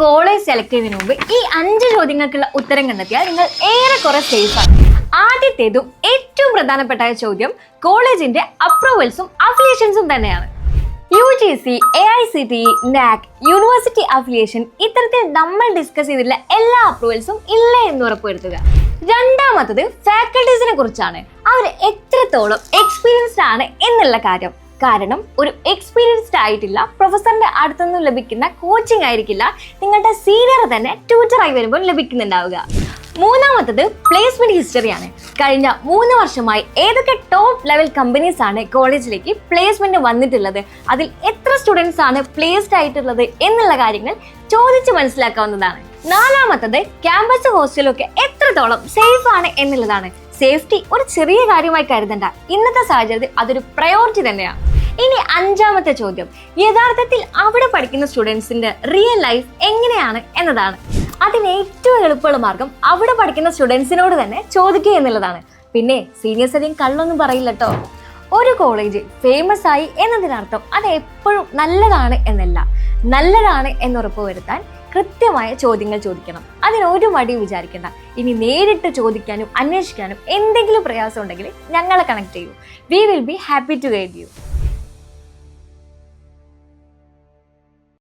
College select ചെയ്യുന്നതിന് മുമ്പ് ഈ 5 ചോദ്യങ്ങൾക്കുള്ള ഉത്തരം കണ്ടെത്തിയാൽ നിങ്ങൾ ഏറെക്കുറെ സേഫ് ആണ്. ആദ്യത്തേതും ഏറ്റവും പ്രധാനപ്പെട്ട ചോദ്യം കോളേജിന്റെ അപ്രൂവൽസും അഫിലിയേഷൻസും തന്നെയാണ്. UGC, AICTE, NAC, university affiliation ഇത്തരത്തിൽ നമ്മൾ ഡിസ്കസ് ചെയ്തിട്ടുള്ള എല്ലാ അപ്രൂവൽസും ഇല്ല എന്ന് ഉറപ്പുവരുത്തുക. രണ്ടാമത്തത് ഫാക്കൽറ്റീസിനെ കുറിച്ചാണ്. അവർ എത്രത്തോളം എക്സ്പീരിയൻസ്ഡ് ആണ് എന്നുള്ള കാര്യം. കാരണം ഒരു എക്സ്പീരിയൻസ്ഡ് ആയിട്ടുള്ള പ്രൊഫസറിന്റെ അടുത്തുനിന്ന് ലഭിക്കുന്ന കോച്ചിങ് ആയിരിക്കില്ല നിങ്ങളുടെ സീനിയർ തന്നെ ട്യൂട്ടറായി വരുമ്പോൾ ലഭിക്കുന്നുണ്ടാവുക. മൂന്നാമത്തത് പ്ലേസ്മെന്റ് ഹിസ്റ്ററിയാണ്. കഴിഞ്ഞ 3 വർഷമായി ഏതൊക്കെ ടോപ്പ് ലെവൽ കമ്പനീസ് ആണ് കോളേജിലേക്ക് പ്ലേസ്മെന്റ് വന്നിട്ടുള്ളത്, അതിൽ എത്ര സ്റ്റുഡൻസ് ആണ് പ്ലേസ്ഡ് ആയിട്ടുള്ളത് എന്നുള്ള കാര്യങ്ങൾ ചോദിച്ച് മനസ്സിലാക്കാവുന്നതാണ്. നാലാമത്തത് ക്യാമ്പസ് ഹോസ്റ്റലൊക്കെ എത്രത്തോളം സേഫ് ആണ് എന്നുള്ളതാണ്. സേഫ്റ്റി ഒരു ചെറിയ കാര്യമായി കരുതണ്ട, ഇന്നത്തെ സാഹചര്യത്തിൽ അതൊരു പ്രയോറിറ്റി തന്നെയാണ്. ഇനി 5ാമത്തെ ചോദ്യം യഥാർത്ഥത്തിൽ അവിടെ പഠിക്കുന്ന സ്റ്റുഡൻസിന്റെ റിയൽ ലൈഫ് എങ്ങനെയാണ് എന്നതാണ്. അതിന് ഏറ്റവും എളുപ്പമുള്ള മാർഗം അവിടെ പഠിക്കുന്ന സ്റ്റുഡൻസിനോട് തന്നെ ചോദിക്കുക എന്നുള്ളതാണ്. പിന്നെ സീനിയേഴ്സ് അധികം കള്ളൊന്നും പറയില്ല കേട്ടോ. ഒരു കോളേജ് ഫേമസ് ആയി എന്നതിനർത്ഥം അത് എപ്പോഴും നല്ലതാണ് എന്നല്ല. നല്ലതാണ് എന്നുറപ്പ് വരുത്താൻ കൃത്യമായ ചോദ്യങ്ങൾ ചോദിക്കണം. അതിനൊരു മടി വിചാരിക്കേണ്ട. ഇനി നേരിട്ട് ചോദിക്കാനും അന്വേഷിക്കാനും എന്തെങ്കിലും പ്രയാസം ഉണ്ടെങ്കിൽ ഞങ്ങളെ കണക്ട് ചെയ്യൂ. We will be happy to guide U.